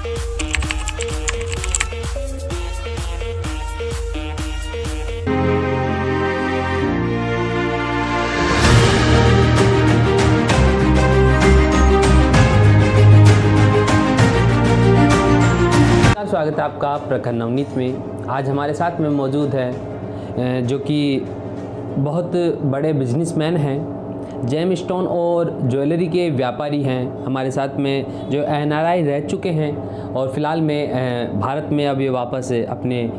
स्वागत है आपका प्रखर नवनीत में। आज हमारे साथ में मौजूद है जो कि बहुत बड़े बिजनेसमैन हैं, जेम स्टोन और ज्वेलरी के व्यापारी हैं। हमारे साथ में जो NRI रह चुके हैं और फ़िलहाल में भारत में अब ये वापस अपने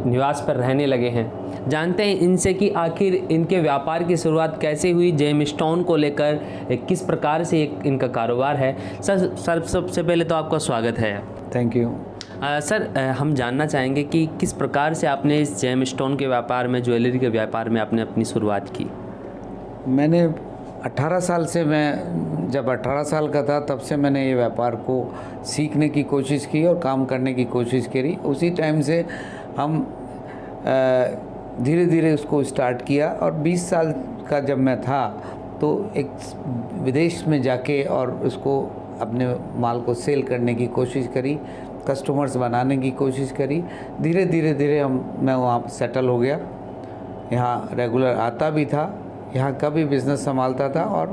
निवास पर रहने लगे हैं। जानते हैं इनसे कि आखिर इनके व्यापार की शुरुआत कैसे हुई, जेम स्टोन को लेकर किस प्रकार से इनका कारोबार है। सर सबसे पहले तो आपका स्वागत है। Thank you. सर हम जानना चाहेंगे कि किस प्रकार से आपने इस जेम स्टोन के व्यापार में, ज्वेलरी के व्यापार में आपने अपनी शुरुआत की। मैंने 18 साल से, मैं जब 18 साल का था तब से मैंने ये व्यापार को सीखने की कोशिश की और काम करने की कोशिश करी। उसी टाइम से हम धीरे धीरे उसको स्टार्ट किया और 20 साल का जब मैं था तो एक विदेश में जाके और उसको अपने माल को सेल करने की कोशिश करी, कस्टमर्स बनाने की कोशिश करी। धीरे धीरे मैं वहाँ सेटल हो गया। यहाँ रेगुलर आता भी था, यहाँ का भी बिज़नेस संभालता था और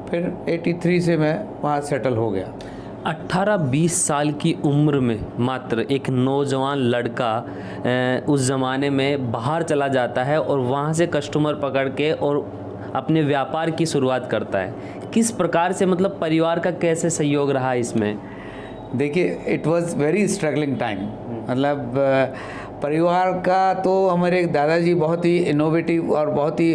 फिर 83 से मैं वहाँ सेटल हो गया। 18-20 साल की उम्र में मात्र एक नौजवान लड़का उस ज़माने में बाहर चला जाता है और वहाँ से कस्टमर पकड़ के और अपने व्यापार की शुरुआत करता है। किस प्रकार से, मतलब परिवार का कैसे सहयोग रहा इसमें? देखिए, it was very struggling time. मतलब परिवार का तो हमारे दादाजी बहुत ही इनोवेटिव और बहुत ही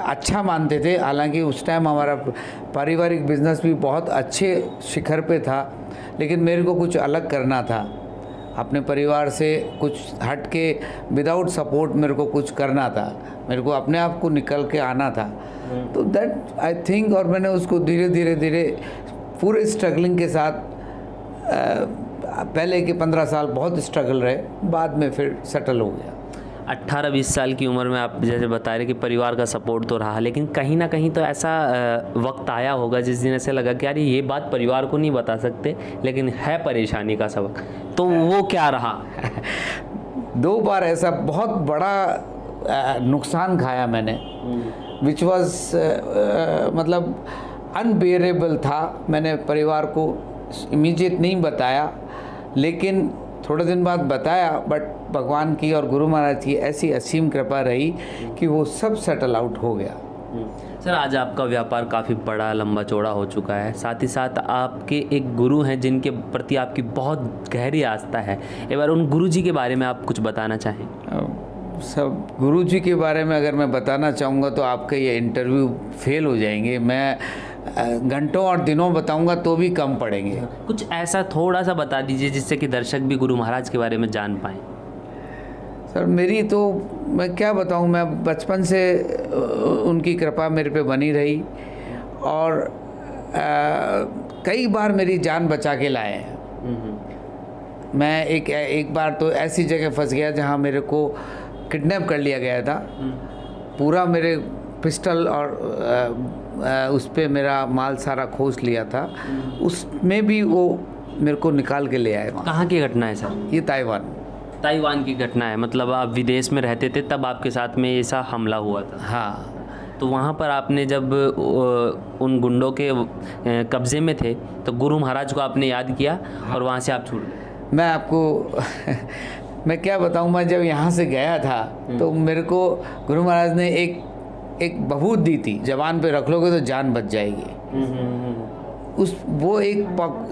अच्छा मानते थे। हालांकि उस टाइम हमारा पारिवारिक बिजनेस भी बहुत अच्छे शिखर पे था, लेकिन मेरे को कुछ अलग करना था, अपने परिवार से कुछ हट के, विदाउट सपोर्ट मेरे को कुछ करना था, मेरे को अपने आप को निकल के आना था। तो दैट आई थिंक, और मैंने उसको धीरे धीरे पूरे स्ट्रगलिंग के साथ, पहले के 15 साल बहुत स्ट्रगल रहे, बाद में फिर सेटल हो गया। 18-20 साल की उम्र में आप जैसे बता रहे कि परिवार का सपोर्ट तो रहा, लेकिन कहीं ना कहीं तो ऐसा वक्त आया होगा जिस दिन ऐसे लगा कि यार ये बात परिवार को नहीं बता सकते, लेकिन है परेशानी का सबक, तो वो क्या रहा? 2 बार ऐसा बहुत बड़ा नुकसान खाया मैंने, विच वॉज मतलब अनबेरेबल था। मैंने परिवार को इमीडिएट नहीं बताया, लेकिन थोड़े दिन बाद बताया, बट भगवान की और गुरु महाराज की ऐसी असीम कृपा रही कि वो सब सेटल आउट हो गया। सर आज आपका व्यापार काफ़ी बड़ा, लंबा चौड़ा हो चुका है, साथ ही साथ आपके एक गुरु हैं जिनके प्रति आपकी बहुत गहरी आस्था है। एक बार उन गुरु जी के बारे में आप कुछ बताना चाहें? सब गुरु जी के बारे में अगर मैं बताना चाहूँगा तो आपका ये इंटरव्यू फेल हो जाएंगे। मैं घंटों और दिनों बताऊंगा तो भी कम पड़ेंगे। कुछ ऐसा थोड़ा सा बता दीजिए जिससे कि दर्शक भी गुरु महाराज के बारे में जान पाएँ। सर मेरी तो, मैं क्या बताऊं, मैं बचपन से उनकी कृपा मेरे पे बनी रही और कई बार मेरी जान बचा के लाए हैं। मैं एक बार तो ऐसी जगह फंस गया जहां मेरे को किडनैप कर लिया गया था। पूरा मेरे पिस्टल और उस पे मेरा माल सारा खोस लिया था। उसमें भी वो मेरे को निकाल के ले आए। कहाँ की घटना है सर? ये ताइवान की घटना है। मतलब आप विदेश में रहते थे तब आपके साथ में ऐसा हमला हुआ था? हाँ। तो वहाँ पर आपने जब उन गुंडों के कब्ज़े में थे तो गुरु महाराज को आपने याद किया और वहाँ से आप छूट गए। मैं आपको मैं क्या बताऊँ, मैं जब यहाँ से गया था तो मेरे को गुरु महाराज ने एक बबूत दी थी, जबान पे रख लोगे तो जान बच जाएगी।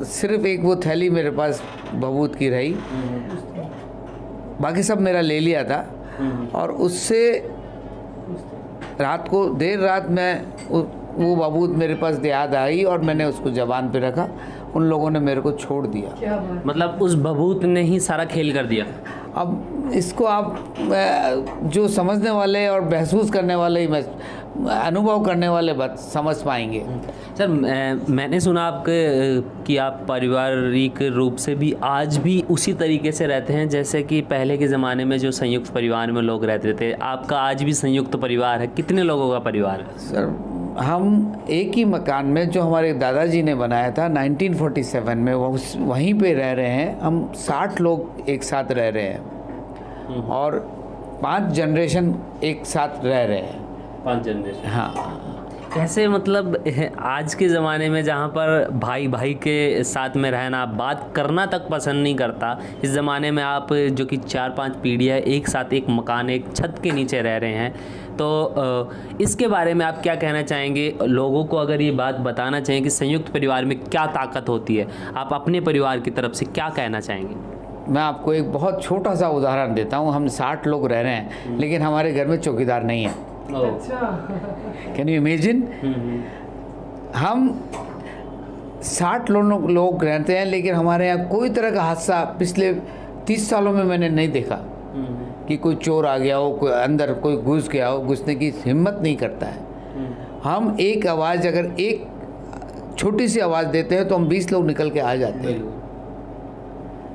सिर्फ एक वो थैली मेरे पास बबूत की रही, बाकी सब मेरा ले लिया था। और उससे रात को देर रात में वो बबूत मेरे पास याद आई और मैंने उसको जबान पे रखा। उन लोगों ने मेरे को छोड़ दिया। मतलब उस बबूत ने ही सारा खेल कर दिया। अब इसको आप जो समझने वाले और महसूस करने वाले, अनुभव करने वाले बात समझ पाएंगे। सर मैंने सुना कि आप पारिवारिक रूप से भी आज भी उसी तरीके से रहते हैं जैसे कि पहले के ज़माने में जो संयुक्त परिवार में लोग रहते थे। आपका आज भी संयुक्त परिवार है? कितने लोगों का परिवार है? सर हम एक ही मकान में जो हमारे दादाजी ने बनाया था 1947 में, वहीं पे रह रहे हैं। हम 60 लोग एक साथ रह रहे हैं और 5 जनरेशन एक साथ रह रहे हैं। 5 जनरेशन। हाँ। कैसे, मतलब आज के ज़माने में जहाँ पर भाई भाई के साथ में रहना, बात करना तक पसंद नहीं करता, इस ज़माने में आप जो कि 4-5 पीढ़ियाँ एक साथ एक मकान, एक छत के नीचे रह रहे हैं, तो इसके बारे में आप क्या कहना चाहेंगे? लोगों को अगर ये बात बताना चाहिए कि संयुक्त परिवार में क्या ताकत होती है, आप अपने परिवार की तरफ से क्या कहना चाहेंगे? मैं आपको एक बहुत छोटा सा उदाहरण देता हूँ। हम 60 लोग रह रहे हैं लेकिन हमारे घर में चौकीदार नहीं है। Can you imagine? हम 60 लोग रहते हैं लेकिन हमारे यहाँ कोई तरह का हादसा पिछले 30 सालों में मैंने नहीं देखा कि कोई चोर आ गया हो, कोई अंदर कोई घुस गया हो। घुसने की हिम्मत नहीं करता है। हम एक आवाज़, अगर एक छोटी सी आवाज़ देते हैं तो हम 20 लोग निकल के आ जाते हैं।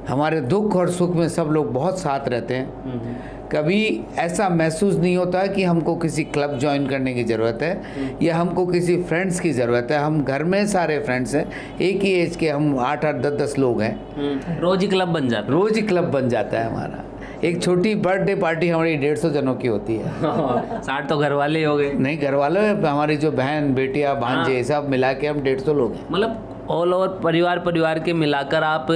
हमारे दुख और सुख में सब लोग बहुत साथ रहते हैं। कभी ऐसा महसूस नहीं होता कि हमको किसी क्लब ज्वाइन करने की ज़रूरत है या हमको किसी फ्रेंड्स की ज़रूरत है। हम घर में सारे फ्रेंड्स हैं, एक ही एज के, हम 8-8, 10-10 लोग हैं। रोज़ ही क्लब बन जाता है। रोज़ ही क्लब बन जाता है हमारा। एक छोटी बर्थडे पार्टी हमारी 150 जनों की होती है। 60 तो घर वाले ही हो गए। नहीं, घर वाले, हमारी जो बहन बेटियाँ भांजे सब मिला के हम 150 लोग हैं। मतलब ऑल ओवर परिवार के मिलाकर आप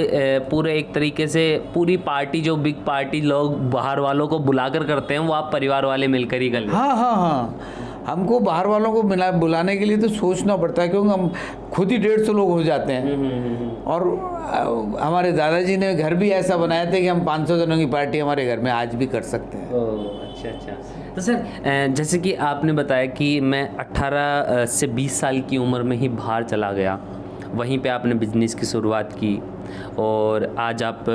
पूरे एक तरीके से पूरी पार्टी, जो बिग पार्टी लोग बाहर वालों को बुलाकर करते हैं, वो आप परिवार वाले मिलकर ही कर लेते हैं। हाँ हाँ हाँ। हमको बाहर वालों को बुलाने के लिए तो सोचना पड़ता है क्योंकि हम खुद ही 150 लोग हो जाते हैं। और हमारे दादाजी ने घर भी ऐसा बनाया था कि हम 500 जनों की पार्टी हमारे घर में आज भी कर सकते हैं। अच्छा अच्छा। तो सर, जैसे कि आपने बताया कि मैं 18 से 20 साल की उम्र में ही बाहर चला गया, वहीं पे आपने बिज़नेस की शुरुआत की और आज आप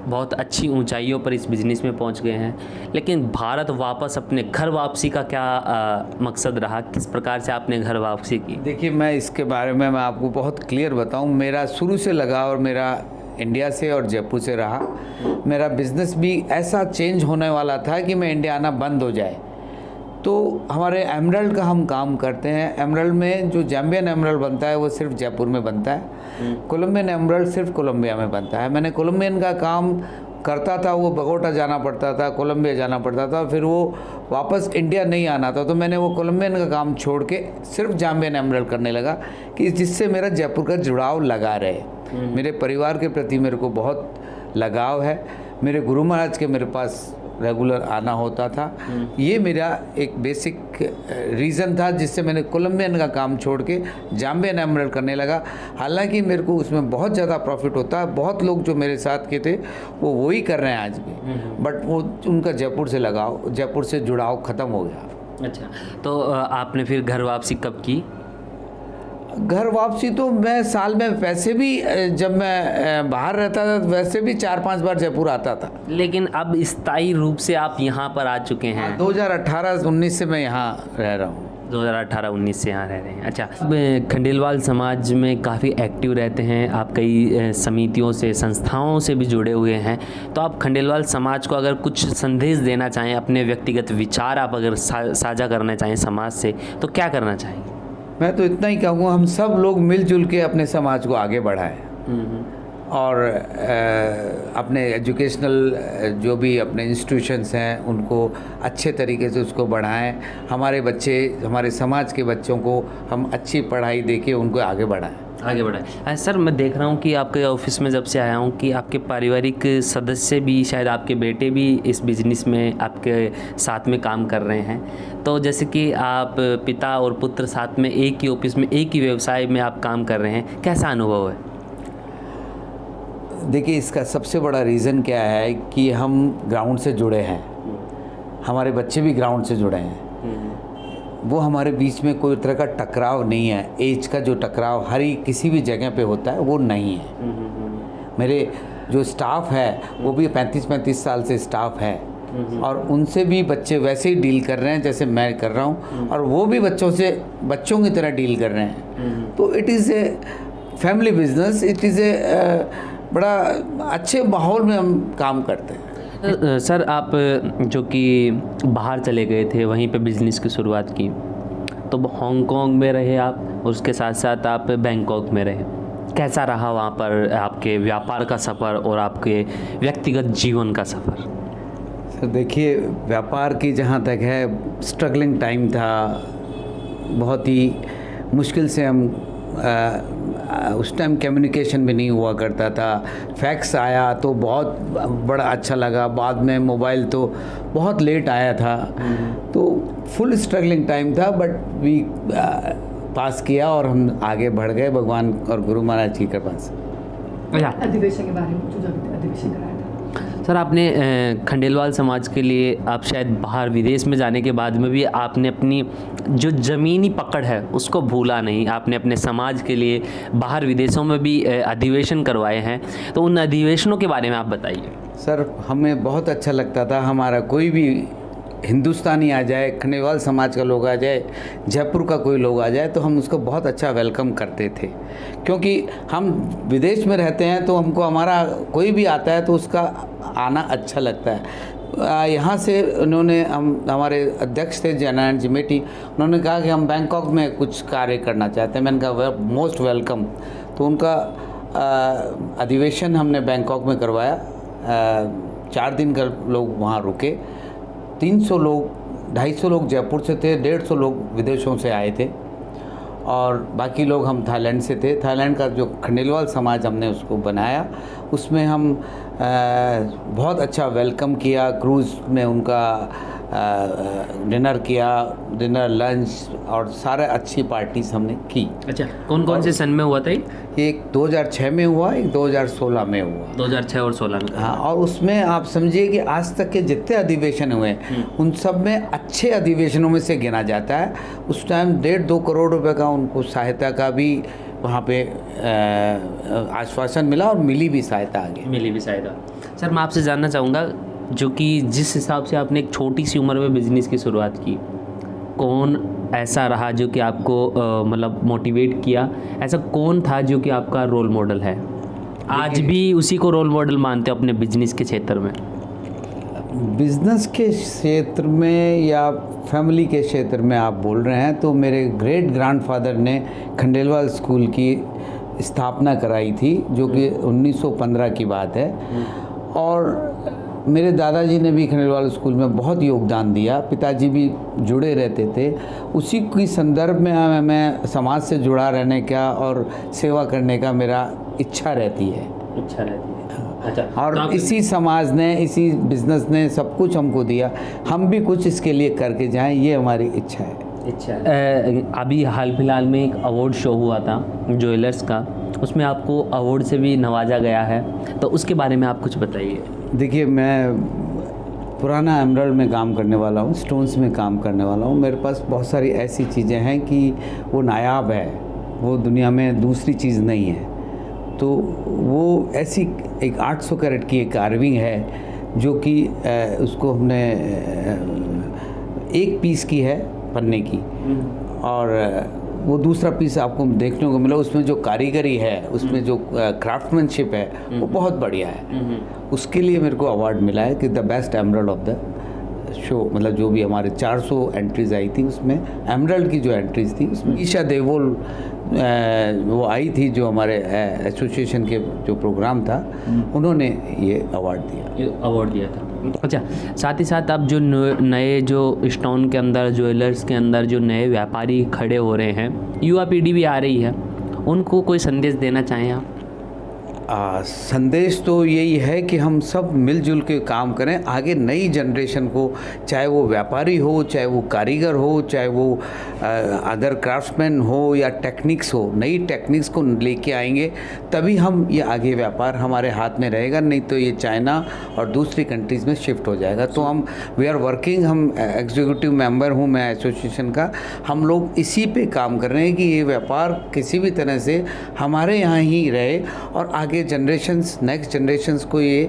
बहुत अच्छी ऊंचाइयों पर इस बिज़नेस में पहुंच गए हैं। लेकिन भारत वापस अपने घर वापसी का क्या मकसद रहा? किस प्रकार से आपने घर वापसी की? देखिए, मैं इसके बारे में मैं आपको बहुत क्लियर बताऊं। मेरा शुरू से लगाव और मेरा इंडिया से और जयपुर से रहा। मेरा बिज़नेस भी ऐसा चेंज होने वाला था कि मैं इंडिया आना बंद हो जाए। तो हमारे एमरल्ड का हम काम करते हैं। एमरल्ड में जो जैम्बियन एमरल्ड बनता है वो सिर्फ जयपुर में बनता है। कोलंबियन एमरल्ड सिर्फ कोलंबिया में बनता है। मैंने कोलंबियन का काम करता था, वो बगोटा जाना पड़ता था, कोलंबिया जाना पड़ता था, फिर वो वापस इंडिया नहीं आना था, तो मैंने वो कोलंबियन का काम छोड़ के सिर्फ जैम्बियन एमरल्ड करने लगा कि जिससे मेरा जयपुर का जुड़ाव लगा रहे। मेरे परिवार के प्रति मेरे को बहुत लगाव है। मेरे गुरु महाराज के मेरे पास रेगुलर आना होता था। ये मेरा एक बेसिक रीज़न था जिससे मैंने कोलंबियन का काम छोड़ के जैम्बियन एमरल्ड करने लगा। हालांकि मेरे को उसमें बहुत ज़्यादा प्रॉफिट होता है। बहुत लोग जो मेरे साथ के थे वो वही कर रहे हैं आज भी, बट वो उनका जयपुर से लगाव, जयपुर से जुड़ाव ख़त्म हो गया। अच्छा, तो आपने फिर घर वापसी कब की? घर वापसी तो मैं साल में वैसे भी, जब मैं बाहर रहता था वैसे भी 4-5 बार जयपुर आता था। लेकिन अब स्थायी रूप से आप यहाँ पर आ चुके हैं। 2018-19 से मैं यहाँ रह रहा हूँ। 2018-19 से यहाँ रह रहे हैं। अच्छा, खंडेलवाल समाज में काफ़ी एक्टिव रहते हैं आप, कई समितियों से, संस्थाओं से भी जुड़े हुए हैं। तो आप खंडेलवाल समाज को अगर कुछ संदेश देना चाहें, अपने व्यक्तिगत विचार आप अगर साझा करना चाहें समाज से, तो क्या करना चाहेंगे? मैं तो इतना ही कहूँगा, हम सब लोग मिलजुल के अपने समाज को आगे बढ़ाएं और अपने एजुकेशनल जो भी अपने इंस्टीट्यूशंस हैं उनको अच्छे तरीके से उसको बढ़ाएं। हमारे बच्चे, हमारे समाज के बच्चों को हम अच्छी पढ़ाई देके उनको आगे बढ़ाएं। सर, मैं देख रहा हूँ कि आपके ऑफिस में जब से आया हूँ कि आपके पारिवारिक सदस्य भी, शायद आपके बेटे भी इस बिज़नेस में आपके साथ में काम कर रहे हैं। तो जैसे कि आप पिता और पुत्र साथ में एक ही ऑफिस में, एक ही व्यवसाय में आप काम कर रहे हैं, कैसा अनुभव है? देखिए, इसका सबसे बड़ा रीज़न क्या है कि हम ग्राउंड से जुड़े हैं, हमारे बच्चे भी ग्राउंड से जुड़े हैं। वो हमारे बीच में कोई तरह का टकराव नहीं है। एज का जो टकराव हर किसी भी जगह पे होता है वो नहीं है। मेरे जो स्टाफ है वो भी 35-35 साल से स्टाफ है और उनसे भी बच्चे वैसे ही डील कर रहे हैं जैसे मैं कर रहा हूँ, और वो भी बच्चों की तरह डील कर रहे हैं। तो it is a family business, it is a बड़ा अच्छे माहौल में हम काम करते हैं। सर, आप जो कि बाहर चले गए थे, वहीं पे बिज़नेस की शुरुआत की, तो हांगकांग में रहे आप, उसके साथ साथ आप बैंकॉक में रहे। कैसा रहा वहाँ पर आपके व्यापार का सफ़र और आपके व्यक्तिगत जीवन का सफ़र? सर देखिए, व्यापार की जहाँ तक है, स्ट्रगलिंग टाइम था, बहुत ही मुश्किल से हम उस टाइम कम्युनिकेशन भी नहीं हुआ करता था। फैक्स आया तो बहुत बड़ा अच्छा लगा, बाद में मोबाइल तो बहुत लेट आया था, तो फुल स्ट्रगलिंग टाइम था, बट वी पास किया और हम आगे बढ़ गए भगवान और गुरु महाराज की कृपा से। अधिवेशन के बारे में, जो अधिवेशन कराया था सर, आपने खंडेलवाल समाज के लिए आप शायद बाहर विदेश में जाने के बाद में भी आपने अपनी जो ज़मीनी पकड़ है उसको भूला नहीं। आपने अपने समाज के लिए बाहर विदेशों में भी अधिवेशन करवाए हैं, तो उन अधिवेशनों के बारे में आप बताइए। सर, हमें बहुत अच्छा लगता था, हमारा कोई भी हिंदुस्तानी आ जाए, खंडेलवाल समाज का लोग आ जाए, जयपुर का कोई लोग आ जाए, तो हम उसको बहुत अच्छा वेलकम करते थे, क्योंकि हम विदेश में रहते हैं तो हमको हमारा कोई भी आता है तो उसका आना अच्छा लगता है। यहाँ से उन्होंने हमारे अध्यक्ष थे जयनारायण जिमेटी, उन्होंने कहा कि हम बैंकॉक में कुछ कार्य करना चाहते हैं। मैंने कहा मोस्ट वेलकम। तो उनका अधिवेशन हमने बैंकॉक में करवाया। 4 दिन का लोग वहाँ रुके। 300 लोग, 250 लोग जयपुर से थे, 150 लोग विदेशों से आए थे, और बाकी लोग हम थाईलैंड से थे। थाईलैंड का जो खंडेलवाल समाज हमने उसको बनाया, उसमें हम बहुत अच्छा वेलकम किया। क्रूज़ में उनका डिनर किया, डिनर लंच और सारे अच्छी पार्टीज हमने की। अच्छा, कौन कौन से सन में हुआ था ये? एक 2006 में हुआ, एक 2016 में हुआ। 2006 और 16 में। हाँ, और उसमें आप समझिए कि आज तक के जितने अधिवेशन हुए उन सब में अच्छे अधिवेशनों में से गिना जाता है। उस टाइम 1.5-2 करोड़ रुपए का उनको सहायता का भी वहाँ पे आश्वासन मिला, और मिली भी सहायता आगे। मिली भी सहायता। सर, मैं आपसे जानना चाहूँगा, जो कि जिस हिसाब से आपने एक छोटी सी उम्र में बिज़नेस की शुरुआत की, कौन ऐसा रहा जो कि आपको मतलब मोटिवेट किया? ऐसा कौन था जो कि आपका रोल मॉडल है? आज भी उसी को रोल मॉडल मानते हो अपने बिजनेस के क्षेत्र में? बिज़नेस के क्षेत्र में या फैमिली के क्षेत्र में आप बोल रहे हैं, तो मेरे ग्रेट ग्रैंडफादर ने खंडेलवाल स्कूल की स्थापना कराई थी, जो कि 1915 की बात है। और मेरे दादाजी ने भी खंडेलवाल स्कूल में बहुत योगदान दिया, पिताजी भी जुड़े रहते थे। उसी के संदर्भ में मैं समाज से जुड़ा रहने का और सेवा करने का मेरा इच्छा रहती है। अच्छा, और तो इसी समाज ने, इसी बिजनेस ने सब कुछ हमको दिया, हम भी कुछ इसके लिए करके जाएं, ये हमारी इच्छा है। अभी हाल फिलहाल में एक अवार्ड शो हुआ था ज्वेलर्स का, उसमें आपको अवार्ड से भी नवाजा गया है, तो उसके बारे में आप कुछ बताइए। देखिए, मैं पुराना एमरल्ड में काम करने वाला हूँ, स्टोन्स में काम करने वाला हूँ। मेरे पास बहुत सारी ऐसी चीज़ें हैं कि वो नायाब है, वो दुनिया में दूसरी चीज़ नहीं है। तो वो ऐसी एक 800 कैरेट की एक कार्विंग है, जो कि उसको हमने एक पीस की है पन्ने की, और वो दूसरा पीस आपको देखने को मिला। उसमें जो कारीगरी है, उसमें जो क्राफ्टमैनशिप है, वो बहुत बढ़िया है। उसके लिए मेरे को अवार्ड मिला है कि the best emerald of the show. मतलब जो भी हमारे 400 एंट्रीज आई थी, उसमें एमरल्ड की जो एंट्रीज थी, उसमें ईशा देओल वो आई थी, जो हमारे एसोसिएशन के जो प्रोग्राम था, उन्होंने ये अवार्ड दिया था। अच्छा, साथ ही साथ आप जो नए जो स्टोन के अंदर, ज्वेलर्स के अंदर जो नए व्यापारी खड़े हो रहे हैं, युवा पीढ़ी भी आ रही है, उनको कोई संदेश देना चाहें आप? संदेश तो यही है कि हम सब मिलजुल के काम करें। आगे नई जनरेशन को, चाहे वो व्यापारी हो, चाहे वो कारीगर हो, चाहे वो अदर क्राफ्ट्समैन हो या टेक्निक्स हो, नई टेक्निक्स को लेके आएंगे, तभी हम ये आगे व्यापार हमारे हाथ में रहेगा। नहीं तो ये चाइना और दूसरी कंट्रीज़ में शिफ्ट हो जाएगा। तो हम वी आर वर्किंग, हम एग्जीक्यूटिव मेंबर हूँ मैं एसोसिएशन का, हम लोग इसी पे काम कर रहे हैं कि ये व्यापार किसी भी तरह से हमारे यहाँ ही रहे, और आगे जनरेशंस, नेक्स्ट जनरेशंस को ये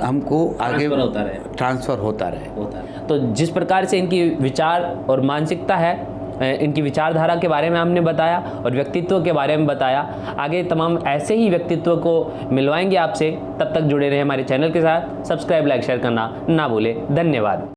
हमको आगे ट्रांसफ़र होता रहे। तो जिस प्रकार से इनकी विचार और मानसिकता है, इनकी विचारधारा के बारे में हमने बताया और व्यक्तित्व के बारे में बताया, आगे तमाम ऐसे ही व्यक्तित्व को मिलवाएंगे आपसे। तब तक जुड़े रहे हमारे चैनल के साथ। सब्सक्राइब, लाइक, शेयर करना ना भूलें। धन्यवाद।